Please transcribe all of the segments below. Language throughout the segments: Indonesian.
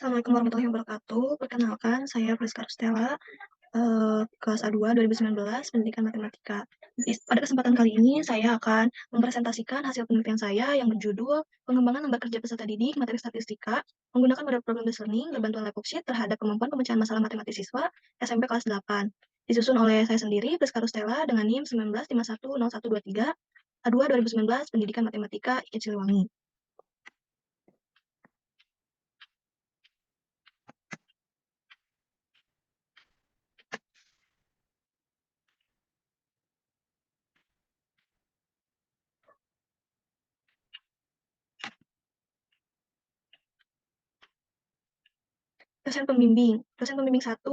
Assalamualaikum warahmatullahi wabarakatuh. Perkenalkan, saya Friska Rustela, kelas A2 2019, Pendidikan Matematika. Pada kesempatan kali ini, saya akan mempresentasikan hasil penelitian saya yang berjudul Pengembangan Lembar Kerja Peserta Didik Materi Statistika menggunakan model problem-based learning berbantuan lab worksheet terhadap kemampuan pemecahan masalah matematis siswa SMP kelas 8. Disusun oleh saya sendiri, Friska Rustela, dengan NIM 19510123, A2 2019, Pendidikan Matematika, IKIP Siliwangi. Dosen pembimbing 1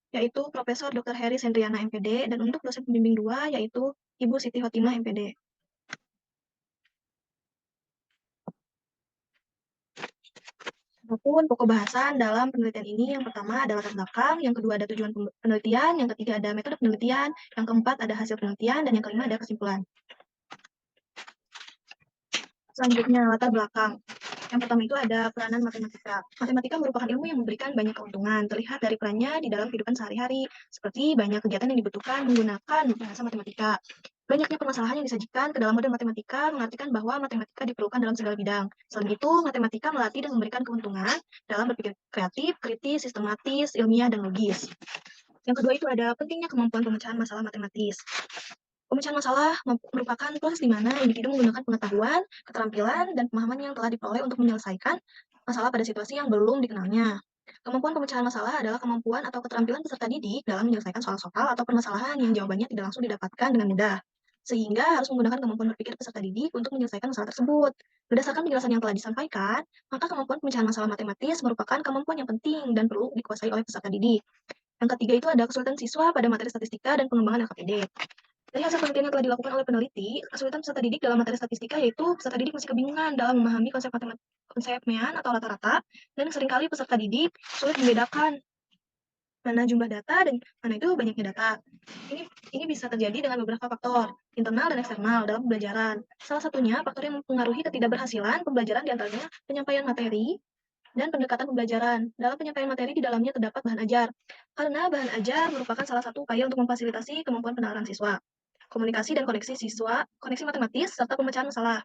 yaitu Profesor Dr. Heri Sendriana MPD, dan untuk dosen pembimbing 2 yaitu Ibu Siti Hotimah MPD. Adapun pokok bahasan dalam penelitian ini, yang pertama adalah latar belakang, yang kedua ada tujuan penelitian, yang ketiga ada metode penelitian, yang keempat ada hasil penelitian, dan yang kelima ada kesimpulan. Selanjutnya, latar belakang. Yang pertama itu ada peranan matematika. Matematika merupakan ilmu yang memberikan banyak keuntungan, terlihat dari perannya di dalam kehidupan sehari-hari, seperti banyak kegiatan yang dibutuhkan menggunakan bahasa matematika. Banyaknya permasalahan yang disajikan ke dalam model matematika mengartikan bahwa matematika diperlukan dalam segala bidang. Selain itu, matematika melatih dan memberikan keuntungan dalam berpikir kreatif, kritis, sistematis, ilmiah, dan logis. Yang kedua itu ada pentingnya kemampuan pemecahan masalah matematis. Pemecahan masalah merupakan proses di mana individu menggunakan pengetahuan, keterampilan, dan pemahaman yang telah diperoleh untuk menyelesaikan masalah pada situasi yang belum dikenalnya. Kemampuan pemecahan masalah adalah kemampuan atau keterampilan peserta didik dalam menyelesaikan soal-soal atau permasalahan yang jawabannya tidak langsung didapatkan dengan mudah, sehingga harus menggunakan kemampuan berpikir peserta didik untuk menyelesaikan masalah tersebut. Berdasarkan penjelasan yang telah disampaikan, maka kemampuan pemecahan masalah matematis merupakan kemampuan yang penting dan perlu dikuasai oleh peserta didik. Yang ketiga itu ada kesulitan siswa pada materi statistika dan pengembangan LKPD. Dari hasil penelitian yang telah dilakukan oleh peneliti, kesulitan peserta didik dalam materi statistika yaitu peserta didik masih kebingungan dalam memahami konsep mean atau rata-rata, dan seringkali peserta didik sulit membedakan mana jumlah data dan mana itu banyaknya data. Ini bisa terjadi dengan beberapa faktor, internal dan eksternal dalam pembelajaran. Salah satunya, faktor yang mempengaruhi ketidakberhasilan pembelajaran diantaranya penyampaian materi dan pendekatan pembelajaran. Dalam penyampaian materi di dalamnya terdapat bahan ajar, karena bahan ajar merupakan salah satu upaya untuk memfasilitasi kemampuan penalaran siswa. Komunikasi dan koneksi siswa, koneksi matematis, serta pemecahan masalah.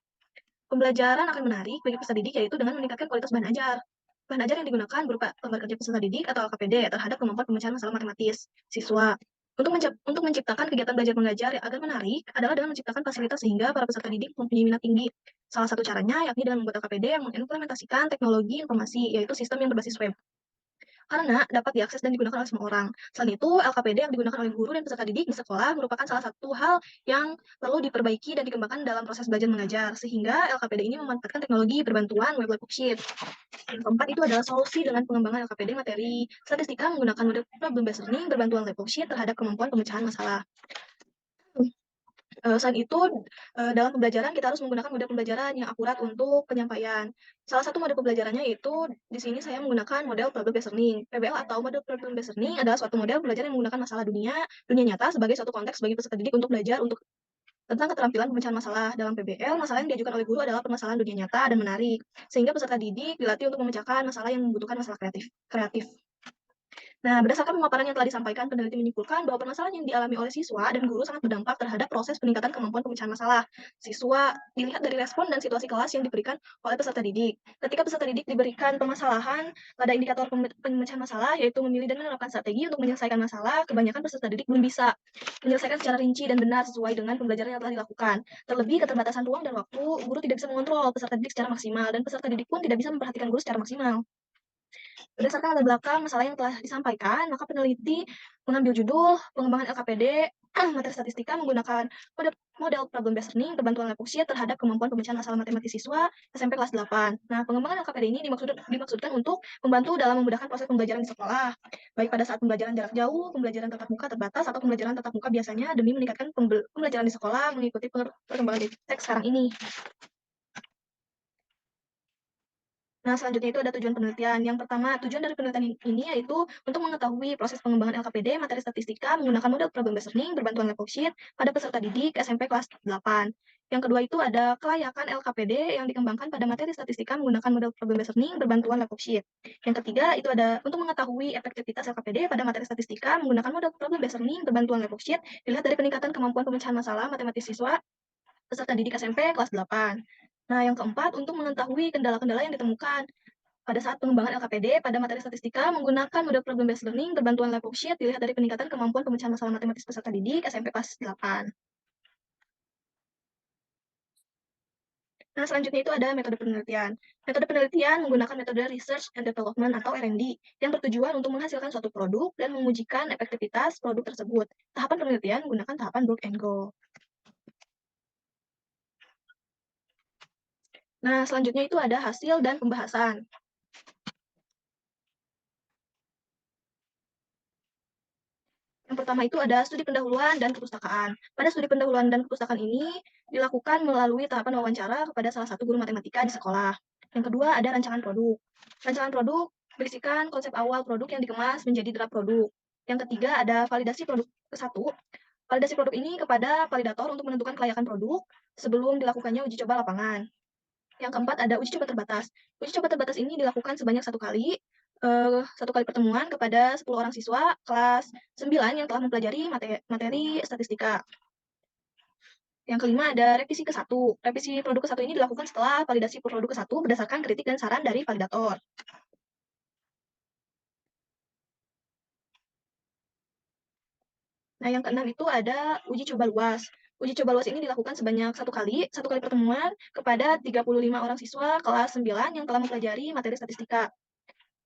Pembelajaran akan menarik bagi peserta didik yaitu dengan meningkatkan kualitas bahan ajar. Bahan ajar yang digunakan berupa lembar kerja peserta didik atau LKPD terhadap kemampuan pemecahan masalah matematis siswa. Untuk menciptakan kegiatan belajar mengajar yang agar menarik adalah dengan menciptakan fasilitas sehingga para peserta didik mempunyai minat tinggi. Salah satu caranya yakni dengan membuat LKPD yang mengimplementasikan teknologi informasi, yaitu sistem yang berbasis web, karena dapat diakses dan digunakan oleh semua orang. Selain itu, LKPD yang digunakan oleh guru dan peserta didik di sekolah merupakan salah satu hal yang perlu diperbaiki dan dikembangkan dalam proses belajar mengajar, sehingga LKPD ini memanfaatkan teknologi berbantuan web worksheet. Yang keempat itu adalah solusi dengan pengembangan LKPD materi statistika menggunakan model problem-based learning berbantuan web worksheet terhadap kemampuan pemecahan masalah. Selain itu, dalam pembelajaran kita harus menggunakan model pembelajaran yang akurat untuk penyampaian. Salah satu model pembelajarannya yaitu di sini saya menggunakan model problem-based learning. PBL atau model problem-based learning adalah suatu model pembelajaran yang menggunakan masalah dunia nyata sebagai suatu konteks bagi peserta didik untuk belajar tentang keterampilan pemecahan masalah. Dalam PBL, masalah yang diajukan oleh guru adalah permasalahan dunia nyata dan menarik, sehingga peserta didik dilatih untuk memecahkan masalah yang membutuhkan masalah kreatif. Nah, berdasarkan pemaparan yang telah disampaikan, peneliti menyimpulkan bahwa permasalahan yang dialami oleh siswa dan guru sangat berdampak terhadap proses peningkatan kemampuan pemecahan masalah. Siswa dilihat dari respon dan situasi kelas yang diberikan oleh peserta didik. Ketika peserta didik diberikan permasalahan pada indikator pemecahan masalah, yaitu memilih dan menerapkan strategi untuk menyelesaikan masalah, kebanyakan peserta didik belum bisa menyelesaikan secara rinci dan benar sesuai dengan pembelajaran yang telah dilakukan. Terlebih keterbatasan ruang dan waktu, guru tidak bisa mengontrol peserta didik secara maksimal, dan peserta didik pun tidak bisa memperhatikan guru secara maksimal. Berdasarkan latar belakang masalah yang telah disampaikan, maka peneliti mengambil judul pengembangan LKPD materi statistika menggunakan model problem-based learning berbantuan lab worksheet terhadap kemampuan pemecahan masalah matematis siswa SMP kelas 8. Nah, pengembangan LKPD ini dimaksudkan untuk membantu dalam memudahkan proses pembelajaran di sekolah, baik pada saat pembelajaran jarak jauh, pembelajaran tatap muka terbatas, atau pembelajaran tatap muka biasanya demi meningkatkan pembelajaran di sekolah mengikuti perkembangan teks sekarang ini. Nah, selanjutnya itu ada tujuan penelitian. Yang pertama, tujuan dari penelitian ini yaitu untuk mengetahui proses pengembangan LKPD materi statistika menggunakan model problem based learning berbantuan lab worksheet pada peserta didik SMP kelas 8. Yang kedua itu ada kelayakan LKPD yang dikembangkan pada materi statistika menggunakan model problem based learning berbantuan lab worksheet. Yang ketiga itu ada untuk mengetahui efektivitas LKPD pada materi statistika menggunakan model problem based learning berbantuan lab worksheet dilihat dari peningkatan kemampuan pemecahan masalah matematis siswa peserta didik SMP kelas 8. Nah, yang keempat, untuk mengetahui kendala-kendala yang ditemukan pada saat pengembangan LKPD pada materi statistika menggunakan model problem based learning berbantuan lab worksheet dilihat dari peningkatan kemampuan pemecahan masalah matematis peserta didik SMP kelas 8. Nah, selanjutnya itu ada metode penelitian. Metode penelitian menggunakan metode research and development atau R&D yang bertujuan untuk menghasilkan suatu produk dan mengujikan efektivitas produk tersebut. Tahapan penelitian menggunakan tahapan book and go. Nah, selanjutnya itu ada hasil dan pembahasan. Yang pertama itu ada studi pendahuluan dan perpustakaan. Pada studi pendahuluan dan perpustakaan ini dilakukan melalui tahapan wawancara kepada salah satu guru matematika di sekolah. Yang kedua ada rancangan produk. Rancangan produk berisikan konsep awal produk yang dikemas menjadi draft produk. Yang ketiga ada validasi produk ke satu. Validasi produk ini kepada validator untuk menentukan kelayakan produk sebelum dilakukannya uji coba lapangan. Yang keempat ada uji coba terbatas. Uji coba terbatas ini dilakukan sebanyak satu kali pertemuan kepada 10 orang siswa kelas 9 yang telah mempelajari materi statistika. Yang kelima ada revisi ke satu. Revisi produk ke satu ini dilakukan setelah validasi produk ke satu berdasarkan kritik dan saran dari validator. Nah, yang keenam itu ada uji coba luas. Uji coba luas ini dilakukan sebanyak satu kali pertemuan kepada 35 orang siswa kelas 9 yang telah mempelajari materi statistika.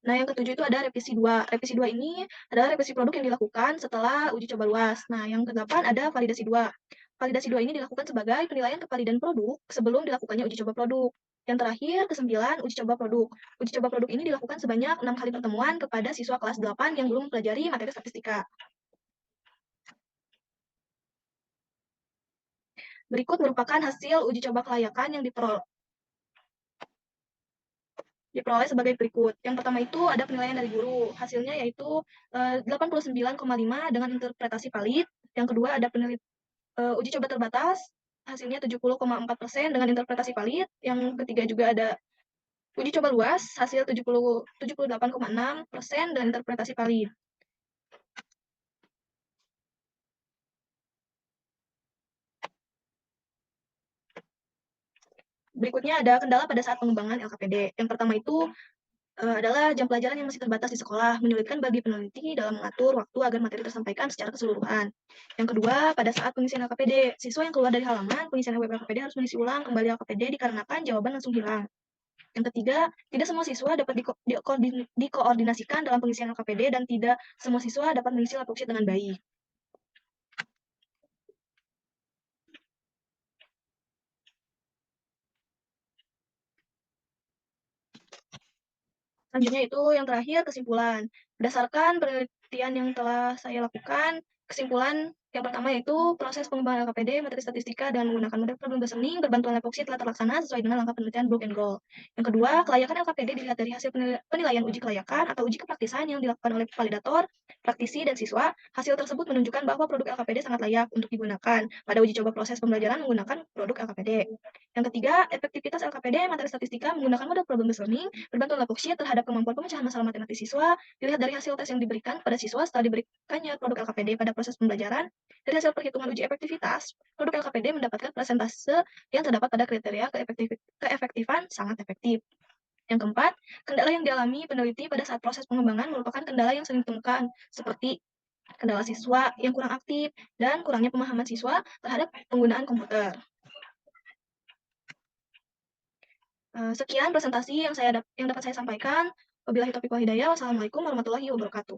Nah, yang ketujuh itu ada revisi 2. Revisi 2 ini adalah revisi produk yang dilakukan setelah uji coba luas. Nah, yang kedelapan ada validasi 2. Validasi 2 ini dilakukan sebagai penilaian kevalidan produk sebelum dilakukannya uji coba produk. Yang terakhir, kesembilan, uji coba produk. Uji coba produk ini dilakukan sebanyak 6 kali pertemuan kepada siswa kelas 8 yang belum mempelajari materi statistika. Berikut merupakan hasil uji coba kelayakan yang diperoleh sebagai berikut. Yang pertama itu ada penilaian dari guru. Hasilnya yaitu 89,5 dengan interpretasi valid. Yang kedua ada uji coba terbatas. Hasilnya 70,4% dengan interpretasi valid. Yang ketiga juga ada uji coba luas. Hasil 78,6% dengan interpretasi valid. Berikutnya ada kendala pada saat pengembangan LKPD. Yang pertama itu adalah jam pelajaran yang masih terbatas di sekolah, menyulitkan bagi peneliti dalam mengatur waktu agar materi tersampaikan secara keseluruhan. Yang kedua, pada saat pengisian LKPD, siswa yang keluar dari halaman pengisian web LKPD harus mengisi ulang kembali LKPD dikarenakan jawaban langsung hilang. Yang ketiga, tidak semua siswa dapat dikoordinasikan dalam pengisian LKPD dan tidak semua siswa dapat mengisi lab worksheet dengan baik. Selanjutnya itu yang terakhir kesimpulan. Berdasarkan penelitian yang telah saya lakukan, kesimpulan yang pertama yaitu proses pengembangan LKPD materi statistika dengan menggunakan model problem based learning berbantuan lab worksheet telah terlaksana sesuai dengan langkah penelitian Brook and Goal. Yang kedua, kelayakan LKPD dilihat dari hasil penilaian uji kelayakan atau uji kepraktisan yang dilakukan oleh validator, praktisi, dan siswa. Hasil tersebut menunjukkan bahwa produk LKPD sangat layak untuk digunakan pada uji coba proses pembelajaran menggunakan produk LKPD. Yang ketiga, efektivitas LKPD materi statistika menggunakan model problem based learning berbantuan lab worksheet terhadap kemampuan pemecahan masalah matematis siswa dilihat dari hasil tes yang diberikan pada siswa setelah diberikannya produk LKPD pada proses pembelajaran. Dari hasil perhitungan uji efektivitas, produk LKPD mendapatkan persentase yang terdapat pada kriteria keefektifan sangat efektif. Yang keempat, kendala yang dialami peneliti pada saat proses pengembangan merupakan kendala yang sering ditemukan, seperti kendala siswa yang kurang aktif dan kurangnya pemahaman siswa terhadap penggunaan komputer. Sekian presentasi yang dapat saya sampaikan. Wabillahi taufiq wal hidayah. Wassalamualaikum warahmatullahi wabarakatuh.